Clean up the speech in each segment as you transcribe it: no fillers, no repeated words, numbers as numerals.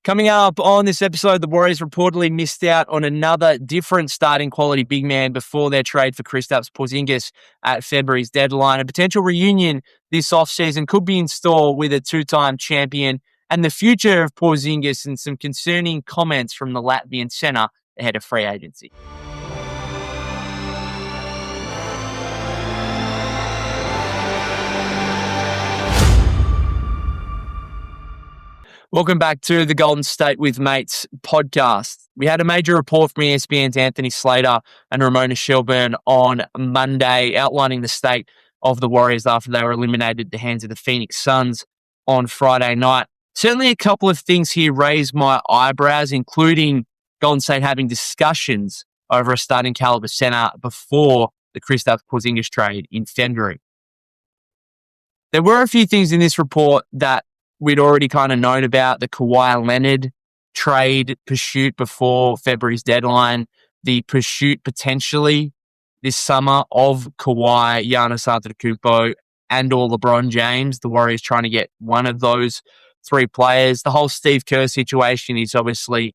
Coming up on this episode, the Warriors reportedly missed out on another different starting quality big man before their trade for Kristaps Porzingis at February's deadline. A potential reunion this offseason could be in store with a two-time champion and the future of Porzingis and some concerning comments from the Latvian centre ahead of free agency. Welcome back to the Golden State with Mates podcast. We had a major report from ESPN's Anthony Slater and Ramona Shelburne on Monday outlining the state of the Warriors after they were eliminated at the hands of the Phoenix Suns on Friday night. Certainly a couple of things here raised my eyebrows, including Golden State having discussions over a starting caliber center before the Kristaps Porzingis trade in February. There were a few things in this report that we'd already kind of known about: the Kawhi Leonard trade pursuit before February's deadline, the pursuit potentially this summer of Kawhi, Giannis Antetokounmpo, and or LeBron James. The Warriors trying to get one of those three players. The whole Steve Kerr situation is obviously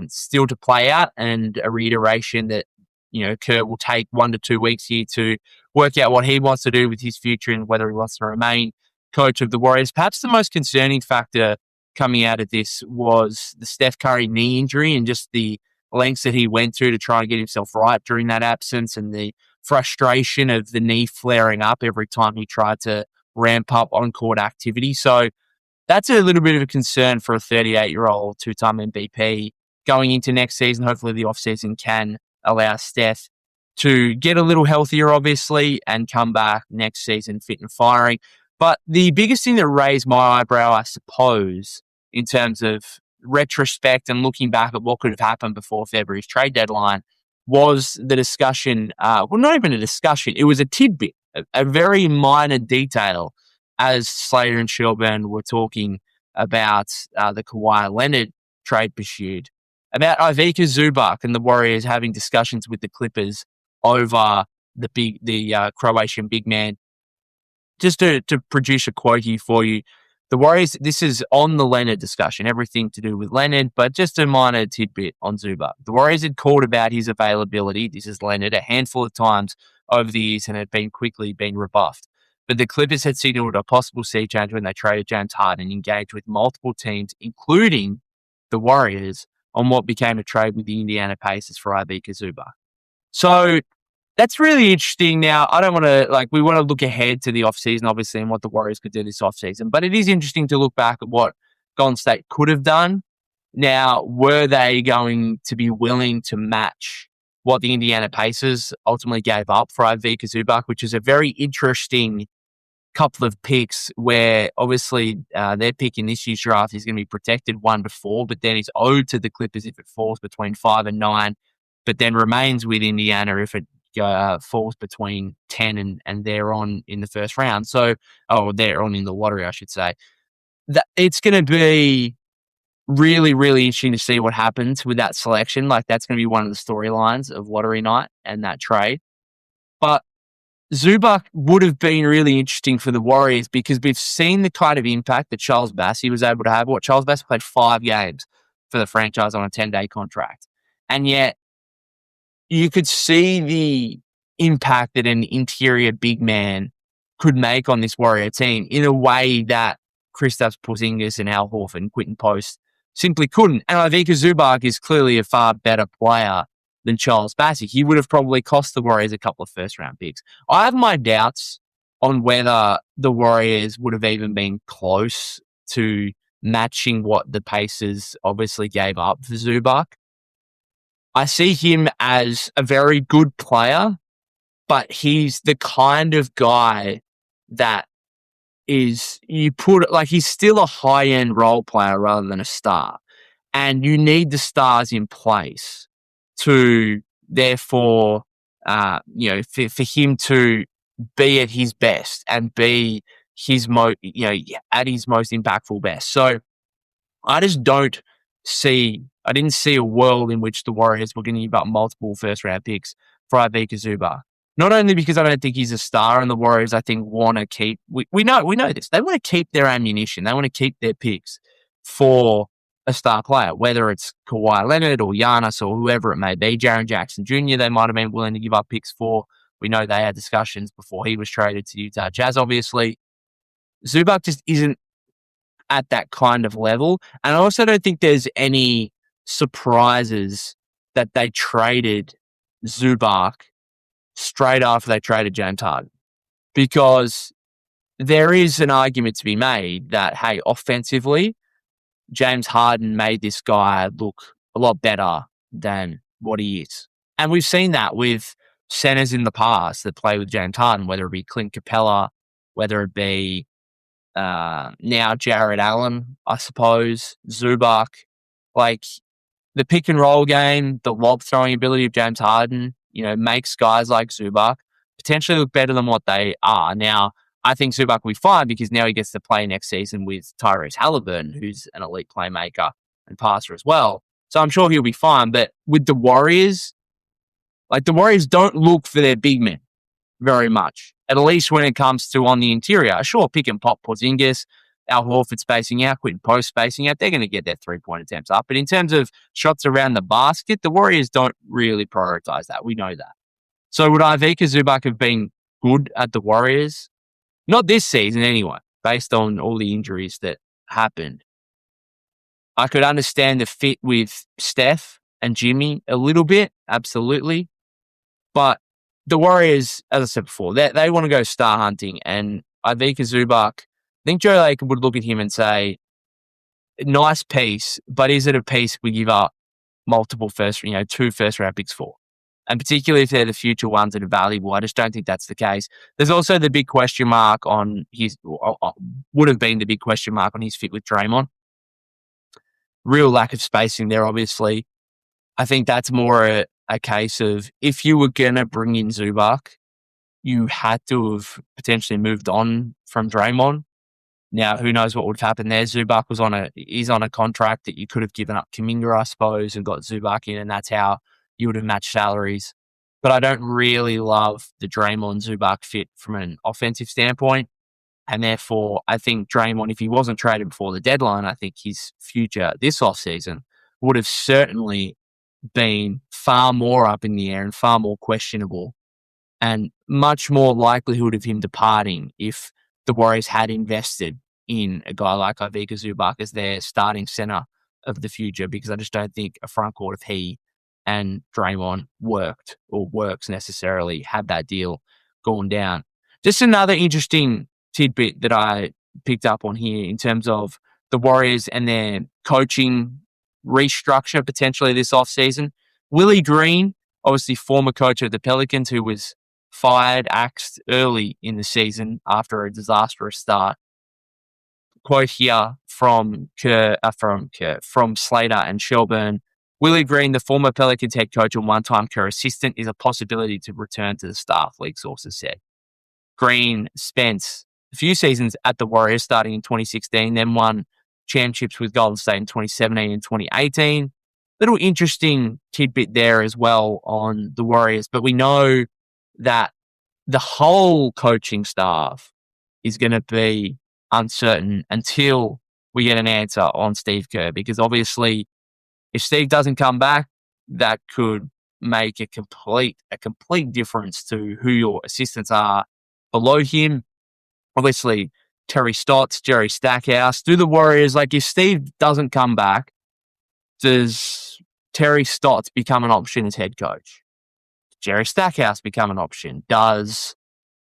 still to play out, and a reiteration that, you know, Kerr will take 1 to 2 weeks here to work out what he wants to do with his future and whether he wants to remain coach of the Warriors. Perhaps the most concerning factor coming out of this was the Steph Curry knee injury and just the lengths that he went to try and get himself right during that absence, and the frustration of the knee flaring up every time he tried to ramp up on-court activity. So that's a little bit of a concern for a 38-year-old two-time MVP going into next season. Hopefully the offseason can allow Steph to get a little healthier, obviously, and come back next season fit and firing. But the biggest thing that raised my eyebrow, I suppose, in terms of retrospect and looking back at what could have happened before February's trade deadline, was the discussion, well, not even a discussion, it was a tidbit, a very minor detail, as Slater and Shelburne were talking about the Kawhi Leonard trade pursuit, about Ivica Zubac and the Warriors having discussions with the Clippers over the Croatian big man. Just to produce a quote here for you, the Warriors, this is on the Leonard discussion, everything to do with Leonard, but just a minor tidbit on Zubac. The Warriors had called about his availability, this is Leonard, a handful of times over the years and had quickly been rebuffed. But the Clippers had signaled a possible sea change when they traded James Harden and engaged with multiple teams, including the Warriors, on what became a trade with the Indiana Pacers for Ivica Zubac. So that's really interesting. Now, I don't want to, we want to look ahead to the offseason, obviously, and what the Warriors could do this offseason. But it is interesting to look back at what Golden State could have done. Now, were they going to be willing to match what the Indiana Pacers ultimately gave up for Ivica Zubac, which is a very interesting couple of picks where, obviously, their pick in this year's draft is going to be protected 1 to 4, but then is owed to the Clippers if it falls between 5 and 9, but then remains with Indiana if it falls between 10 and they're on in the first round. So, they're on in the lottery, I should say. It's going to be really, really interesting to see what happens with that selection. That's going to be one of the storylines of lottery night and that trade. But Zubac would have been really interesting for the Warriors because we've seen the kind of impact that Charles Bassey was able to have. Charles Bassey played 5 games for the franchise on a 10-day contract. And yet, you could see the impact that an interior big man could make on this Warrior team in a way that Kristaps Porzingis and Al Horford and Quentin Post simply couldn't. And Ivica Zubac is clearly a far better player than Charles Bassey. He would have probably cost the Warriors a couple of first-round picks. I have my doubts on whether the Warriors would have even been close to matching what the Pacers obviously gave up for Zubac. I see him as a very good player, but he's the kind of guy that is, he's still a high-end role player rather than a star. And you need the stars in place to, therefore, for him to be at his best and be at his most impactful best. So I just I didn't see a world in which the Warriors were going to give up multiple first-round picks for Ivica Zubac. Not only because I don't think he's a star, and the Warriors, I think, want to keep... We know this. They want to keep their ammunition. They want to keep their picks for a star player, whether it's Kawhi Leonard or Giannis or whoever it may be. Jaren Jackson Jr., they might have been willing to give up picks for. We know they had discussions before he was traded to Utah Jazz, obviously. Zubac just isn't at that kind of level. And I also don't think there's any surprises that they traded Zubac straight after they traded James Harden. Because there is an argument to be made that, hey, offensively, James Harden made this guy look a lot better than what he is. And we've seen that with centers in the past that play with James Harden, whether it be Clint Capella, whether it be now Jared Allen, I suppose, Zubac. Like, the pick and roll game, the lob throwing ability of James Harden, makes guys like Zubac potentially look better than what they are. Now, I think Zubac will be fine because now he gets to play next season with Tyrese Halliburton, who's an elite playmaker and passer as well. So I'm sure he'll be fine. But with the Warriors, the Warriors don't look for their big men very much, at least when it comes to on the interior. Sure, pick and pop Porzingis, Al Horford spacing out, Quentin Post spacing out, they're going to get their three-point attempts up. But in terms of shots around the basket, the Warriors don't really prioritize that. We know that. So would Ivica Zubac have been good at the Warriors? Not this season anyway, based on all the injuries that happened. I could understand the fit with Steph and Jimmy a little bit, absolutely. But the Warriors, as I said before, they want to go star hunting. And Ivica Zubac, I think Joe Lacob would look at him and say, nice piece, but is it a piece we give up multiple two first-round picks for? And particularly if they're the future ones that are valuable, I just don't think that's the case. There's also the big question mark on would have been the big question mark on his fit with Draymond. Real lack of spacing there, obviously. I think that's more a case of if you were going to bring in Zubac, you had to have potentially moved on from Draymond. Now, who knows what would have happened there? Zubac is on a contract that you could have given up Kuminga, I suppose, and got Zubac in, and that's how you would have matched salaries. But I don't really love the Draymond-Zubac fit from an offensive standpoint. And therefore, I think Draymond, if he wasn't traded before the deadline, I think his future this offseason would have certainly been far more up in the air and far more questionable, and much more likelihood of him departing if the Warriors had invested in a guy like Ivica Zubac as their starting center of the future, because I just don't think a front court of he and Draymond works necessarily, had that deal gone down. Just another interesting tidbit that I picked up on here in terms of the Warriors and their coaching restructure potentially this offseason. Willie Green, obviously former coach of the Pelicans, who was axed early in the season after a disastrous start. Quote here from Slater and Shelburne. Willie Green, the former Pelicans head coach and one-time Kerr assistant, is a possibility to return to the staff, league sources said. Green spent a few seasons at the Warriors starting in 2016, then won championships with Golden State in 2017 and 2018. Little interesting tidbit there as well on the Warriors, but we know that the whole coaching staff is going to be uncertain until we get an answer on Steve Kerr, because obviously if Steve doesn't come back, that could make a complete difference to who your assistants are below him. Obviously, Terry Stotts, Jerry Stackhouse. Do the Warriors, if Steve doesn't come back, does Terry Stotts become an option as head coach? Jerry Stackhouse become an option? Does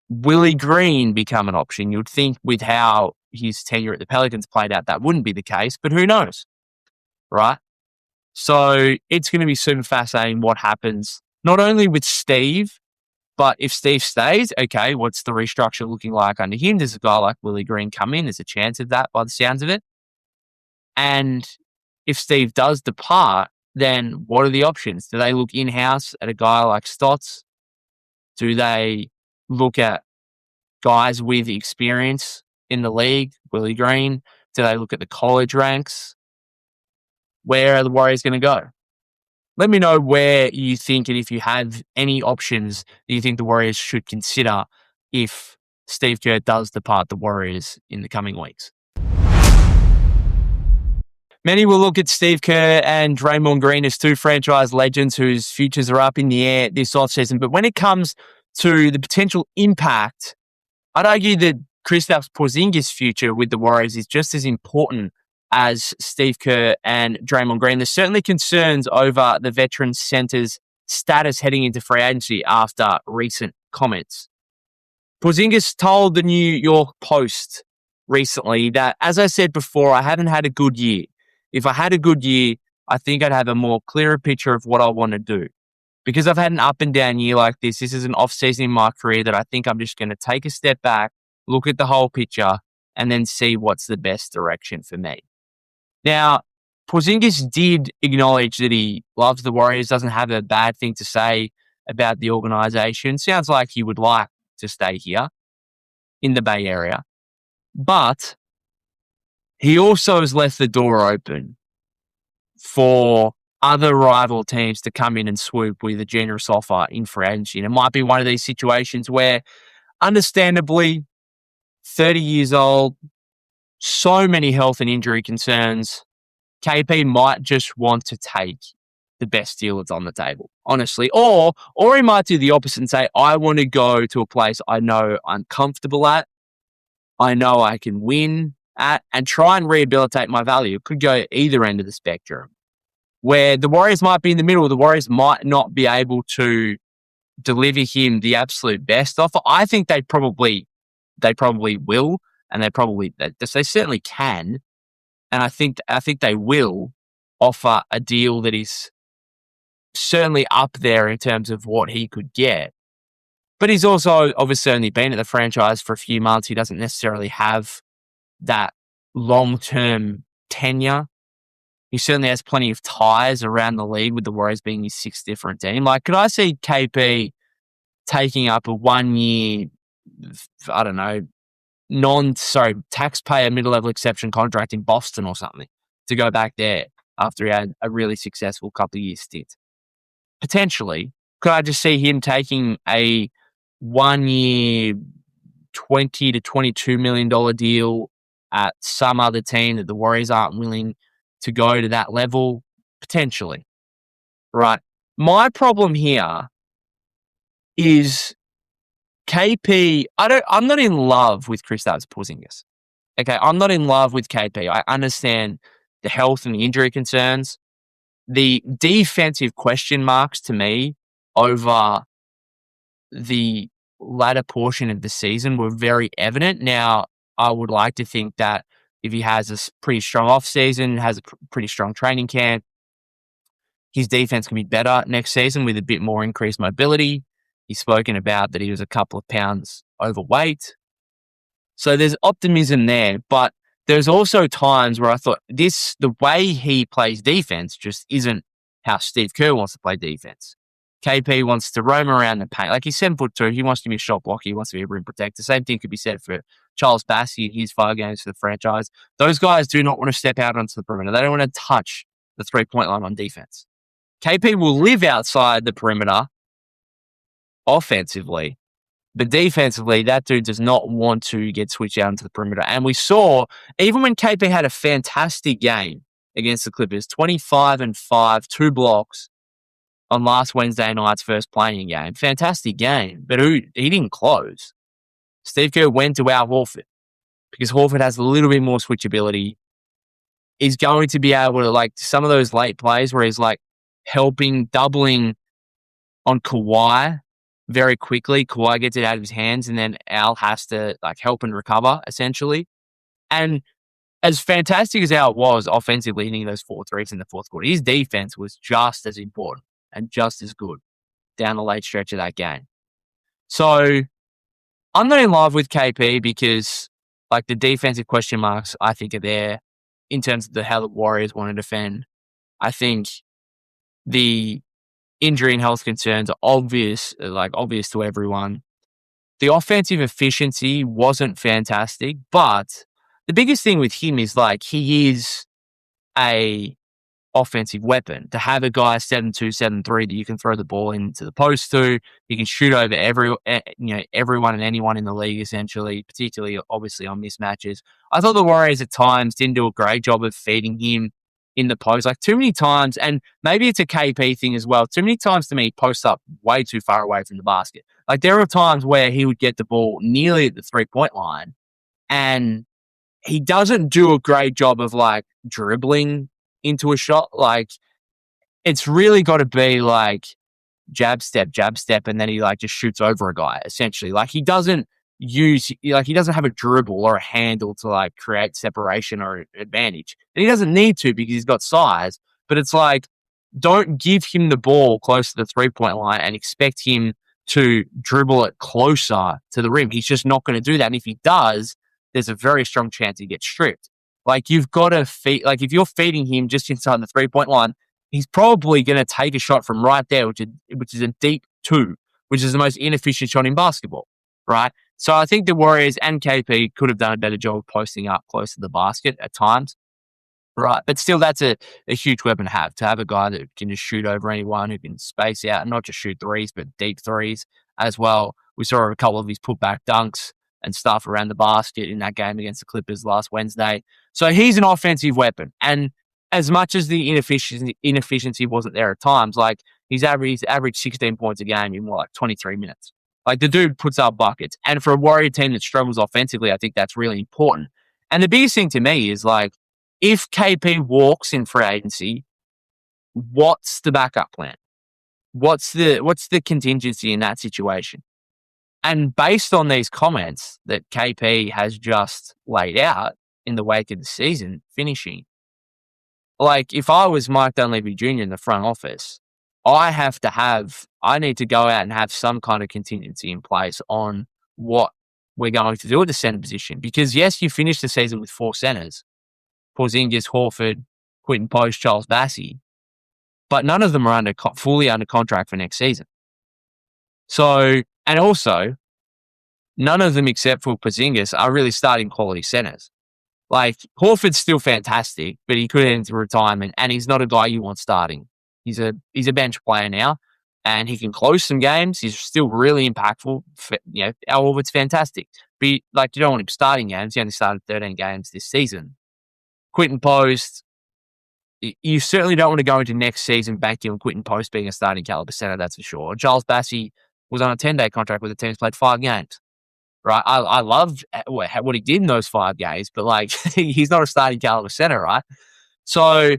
Willie Green become an option? You'd think with how his tenure at the Pelicans played out, that wouldn't be the case, but who knows, right? So it's going to be super fascinating what happens, not only with Steve, but if Steve stays, okay, what's the restructure looking like under him? Does a guy like Willie Green come in? There's a chance of that by the sounds of it. And if Steve does depart, then what are the options? Do they look in-house at a guy like Stotts? Do they look at guys with experience in the league, Willie Green? Do they look at the college ranks? Where are the Warriors going to go? Let me know where you think, and if you have any options that you think the Warriors should consider if Steve Kerr does depart the Warriors in the coming weeks. Many will look at Steve Kerr and Draymond Green as two franchise legends whose futures are up in the air this offseason. But when it comes to the potential impact, I'd argue that Kristaps Porzingis' future with the Warriors is just as important as Steve Kerr and Draymond Green. There's certainly concerns over the veteran center's status heading into free agency after recent comments. Porzingis told the New York Post recently that, as I said before, I haven't had a good year. If I had a good year, I think I'd have a more clearer picture of what I want to do. Because I've had an up and down year like this is an off season in my career that I think I'm just going to take a step back, look at the whole picture, and then see what's the best direction for me. Now, Porzingis did acknowledge that he loves the Warriors, doesn't have a bad thing to say about the organization. Sounds like he would like to stay here in the Bay Area. But he also has left the door open for other rival teams to come in and swoop with a generous offer in free agency. And it might be one of these situations where, understandably, 30 years old, so many health and injury concerns, KP might just want to take the best deal that's on the table, honestly. Or he might do the opposite and say, I want to go to a place I know I'm comfortable at, I know I can win at, and try and rehabilitate my value. It could go either end of the spectrum, where the Warriors might be in the middle. The Warriors might not be able to deliver him the absolute best offer. I think they probably will, and they certainly can. And I think they will offer a deal that is certainly up there in terms of what he could get. But he's also obviously only been at the franchise for a few months. He doesn't necessarily have that long-term tenure. He certainly has plenty of ties around the league, with the Warriors being his sixth different team. Like, could I see KP taking up a 1 year, I don't know, taxpayer middle-level exception contract in Boston or something to go back there after he had a really successful couple of years stint? Potentially. Could I just see him taking a 1 year, $20 to $22 million deal at some other team that the Warriors aren't willing to go to that level? Potentially. Right. My problem here is KP. I'm not in love with Kristaps Porzingis. Okay, I'm not in love with KP. I understand the health and the injury concerns. The defensive question marks to me over the latter portion of the season were very evident. Now, I would like to think that if he has a pretty strong offseason, has a pretty strong training camp, his defense can be better next season with a bit more increased mobility. He's spoken about that he was a couple of pounds overweight. So there's optimism there, but there's also times where I thought the way he plays defense just isn't how Steve Kerr wants to play defense. KP wants to roam around the paint. Like, he's 7'2", he wants to be a shot blocker, he wants to be a rim protector. Same thing could be said for Charles Bassey in his 5 games for the franchise. Those guys do not want to step out onto the perimeter. They don't want to touch the 3-point line on defense. KP will live outside the perimeter offensively, but defensively, that dude does not want to get switched out into the perimeter. And we saw, even when KP had a fantastic game against the Clippers, 25-5, 2 blocks on last Wednesday night's first playing game. Fantastic game, but he didn't close. Steve Kerr went to Al Horford because Horford has a little bit more switchability. He's going to be able to, like, some of those late plays where he's like doubling on Kawhi very quickly. Kawhi gets it out of his hands, and then Al has to like help and recover, essentially. And as fantastic as Al was offensively, hitting those 4 threes in the fourth quarter, his defense was just as important and just as good down the late stretch of that game. So I'm not in love with KP because, like, the defensive question marks I think are there in terms of how the Warriors want to defend. I think the injury and health concerns are obvious to everyone. The offensive efficiency wasn't fantastic, but the biggest thing with him is, like, he is a offensive weapon. To have a guy 7'2", 7'3" that you can throw the ball into the post to, he can shoot over everyone and anyone in the league, essentially, particularly obviously on mismatches. I thought the Warriors at times didn't do a great job of feeding him in the post. Like too many times, and maybe it's a KP thing as well. Too many times to me, he posts up way too far away from the basket. Like there are times where he would get the ball nearly at the 3-point line, and he doesn't do a great job of like dribbling into a shot. Like it's really got to be like jab step, and then he like just shoots over a guy essentially. Like he doesn't have a dribble or a handle to like create separation or advantage. And he doesn't need to because he's got size, but it's like, don't give him the ball close to the 3-point line and expect him to dribble it closer to the rim. He's just not going to do that. And if he does, there's a very strong chance he gets stripped. Like you've got to like if you're feeding him just inside the 3-point line, he's probably going to take a shot from right there, which is a deep 2, which is the most inefficient shot in basketball, right? So I think the Warriors and KP could have done a better job of posting up close to the basket at times, right? But still, that's a huge weapon to have a guy that can just shoot over anyone, who can space out and not just shoot threes, but deep threes as well. We saw a couple of his putback dunks and stuff around the basket in that game against the Clippers last Wednesday. So he's an offensive weapon. And as much as the inefficiency wasn't there at times, like he's averaged 16 points a game in like 23 minutes. Like the dude puts up buckets. And for a Warrior team that struggles offensively, I think that's really important. And the biggest thing to me is like, if KP walks in free agency, what's the backup plan? What's the contingency in that situation? And based on these comments that KP has just laid out in the wake of the season finishing, like if I was Mike Dunleavy Jr. in the front office, I need to go out and have some kind of contingency in place on what we're going to do at the center position. Because yes, you finished the season with 4 centers, Porzingis, Horford, Quentin Post, Charles Bassey, but none of them are fully under contract for next season. So, and also, none of them except for Porzingis are really starting quality centers. Like Horford's still fantastic, but he could head into retirement, and he's not a guy you want starting. He's a bench player now, and he can close some games. He's still really impactful. Al Horford's fantastic, but like you don't want him starting games. He only started 13 games this season. Quentin Post, you certainly don't want to go into next season banking on Quentin Post being a starting caliber center. That's for sure. Charles Bassey was on a 10-day contract with the team. He's played 5 games. Right, I loved what he did in those 5 games, but like he's not a starting caliber center, right? So,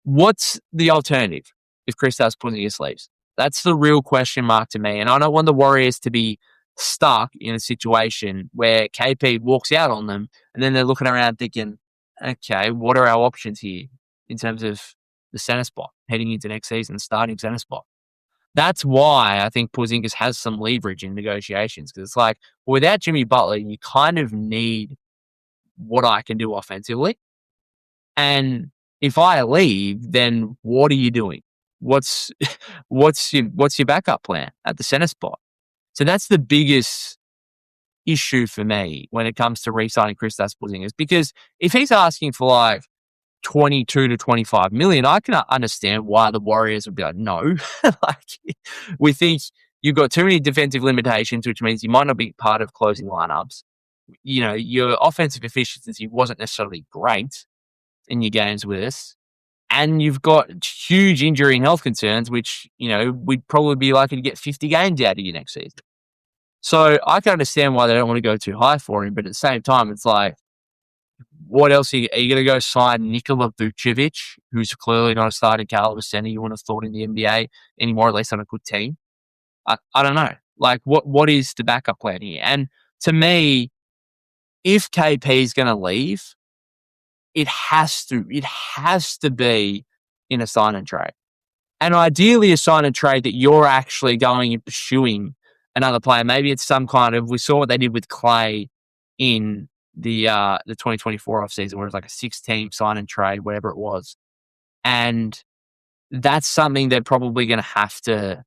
what's the alternative if Kristaps Porzingis leaves? That's the real question mark to me, and I don't want the Warriors to be stuck in a situation where KP walks out on them, and then they're looking around thinking, "Okay, what are our options here in terms of the center spot heading into next season, the starting center spot?" That's why I think Porzingis has some leverage in negotiations, because it's like, without Jimmy Butler, you kind of need what I can do offensively. And if I leave, then what are you doing? What's your backup plan at the center spot? So that's the biggest issue for me when it comes to re-signing Kristaps Porzingis, because if he's asking for like 22 to 25 million, I can understand why the Warriors would be like, no. Like, we think you've got too many defensive limitations, which means you might not be part of closing lineups. You know, your offensive efficiency wasn't necessarily great in your games with us. And you've got huge injury and health concerns, which, you know, we'd probably be likely to get 50 games out of you next season. So I can understand why they don't want to go too high for him. But at the same time, it's like, what else are you going to go sign Nikola Vucevic, who's clearly not a starting caliber center you wouldn't have thought in the NBA anymore, at least on a good team? I don't know. Like, what is the backup plan here? And to me, if KP is going to leave, it has to be in a sign and trade. And ideally a sign and trade that you're actually going and pursuing another player. Maybe it's some kind of, we saw what they did with Clay in the 2024 offseason, where it was like a 6-team sign and trade, whatever it was. And that's something they're probably going to have to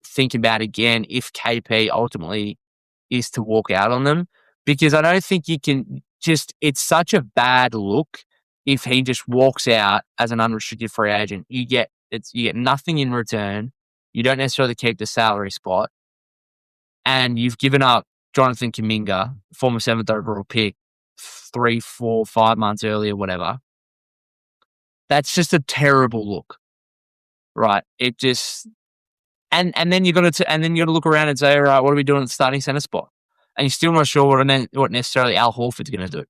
think about again if KP ultimately is to walk out on them, because I don't think you can it's such a bad look if he just walks out as an unrestricted free agent. You get nothing in return. You don't necessarily keep the salary spot, and you've given up Jonathan Kuminga, former 7th overall pick, 3, 4, 5 months earlier, whatever. That's just a terrible look, right? It just and then you got to look around and say, all right, what are we doing at the starting center spot? And you're still not sure what necessarily Al Horford's going to do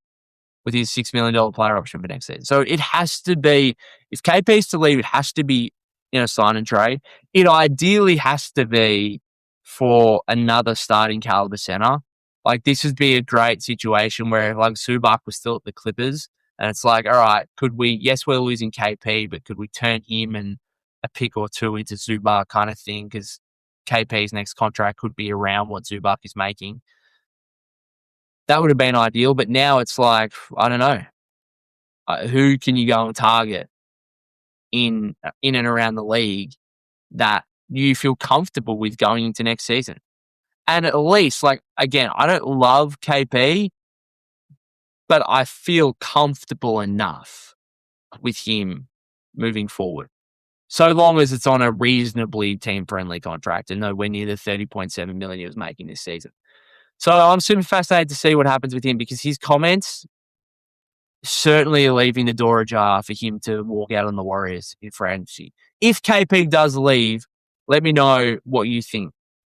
with his $6 million player option for next season. So it has to be, if KP's to leave, it has to be in a sign and trade. It ideally has to be for another starting caliber center. Like, this would be a great situation where, like, Zubac was still at the Clippers, and it's like, all right, could we, yes, we're losing KP, but could we turn him and a pick or two into Zubac kind of thing? Because KP's next contract could be around what Zubac is making. That would have been ideal, but now it's like, I don't know. Who can you go and target in and around the league that you feel comfortable with going into next season? And at least, like, again, I don't love KP, but I feel comfortable enough with him moving forward. So long as it's on a reasonably team-friendly contract and nowhere near the $30.7 million he was making this season. So I'm super fascinated to see what happens with him, because his comments certainly are leaving the door ajar for him to walk out on the Warriors in free agency. If KP does leave, let me know what you think.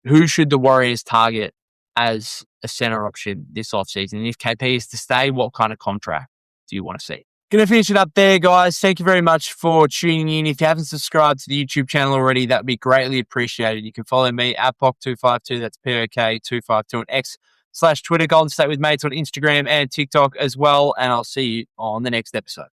Who should the Warriors target as a center option this offseason? And if KP is to stay, what kind of contract do you want to see? Going to finish it up there, guys. Thank you very much for tuning in. If you haven't subscribed to the YouTube channel already, that would be greatly appreciated. You can follow me at POC252. That's POK252 on X/Twitter. Golden State with Mates on Instagram and TikTok as well. And I'll see you on the next episode.